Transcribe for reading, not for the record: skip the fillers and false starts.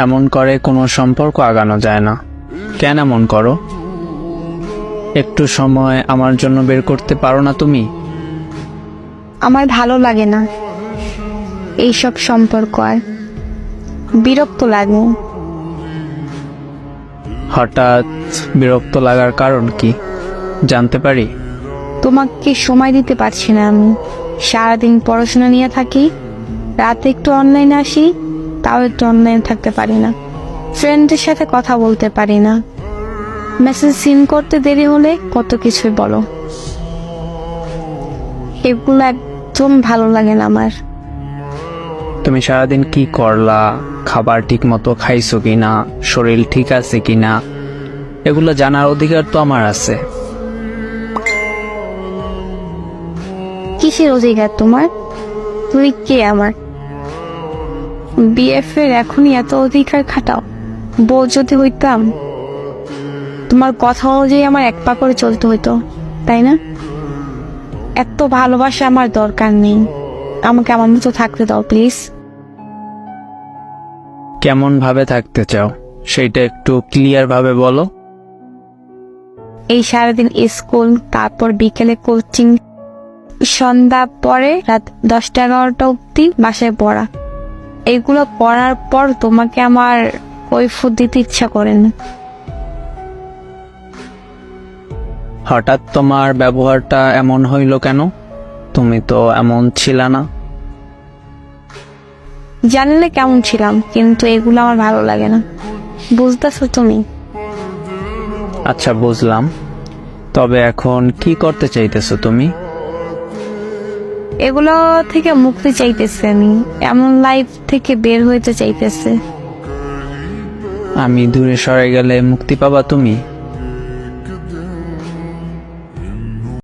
এমন করে কোনো সম্পর্ক আগানো যায় না। কেন এমন করো? একটু সময় আমার জন্য বের করতে পারো না তুমি? আমার ভালো লাগে না এইসব সম্পর্ক, আর বিরক্ত লাগে। হঠাৎ বিরক্ত লাগার কারণ কি জানতে পারি? তোমাকে সময় দিতে পারছি না আমি। সারাদিন পড়াশোনা নিয়ে থাকি, রাতে একটু অনলাইনে আসি, তাও একটু অনলাইনে থাকতে পারি না। ফ্রেন্ডের সাথে কথা বলতে পারি না। মেসেজ সিন করতে দেরি হলে কত কিছুই বলো। এগুলো একদম ভালো লাগে না আমার। তুমি সারাদিন কি করলা, খাবার ঠিক মতো খাইছো কিনা, শরীর ঠিক আছে কিনা, এগুলো জানার অধিকার তো আমার আছে। কিসের অধিকার তোমার? তুমি কে আমার? বিএফ এর এখনই এত অধিকার খাটাও? বউ যদি হইতাম তোমার কথা অনুযায়ী আমার এক পা করে চলতে হইতো, তাই না? এত ভালোবাসা আমার দরকার নেই। আমাকে আমার মতো থাকতে দাও প্লিজ। কেমন ভাবে থাকতে চাও সেইটা একটু ক্লিয়ার ভাবে বলো। এই সারাদিন স্কুল, তারপর বিকেলে কোচিং, সন্ধ্যা পরে রাত 10টা-11টা অব্দি বাসায় পড়া, এগুলো করার পর তোমাকে আমার কৈফিয়ত দিতে ইচ্ছা করে না। হঠাৎ তোমার ব্যবহারটা এমন হইল কেন? তুমি তো এমন ছিল না। জানলে কেমন ছিলাম, কিন্তু এগুলো আমার ভালো লাগে না। বুঝতেছো তুমি? আচ্ছা বুঝলাম, তবে এখন কি করতে চাইতেছো তুমি? এগুলো থেকে মুক্তি চাইতেছে আমি। এমন লাইফ থেকে বের হইতে চাইতেছে। আমি দূরে সরে গেলে মুক্তি পাবা তুমি?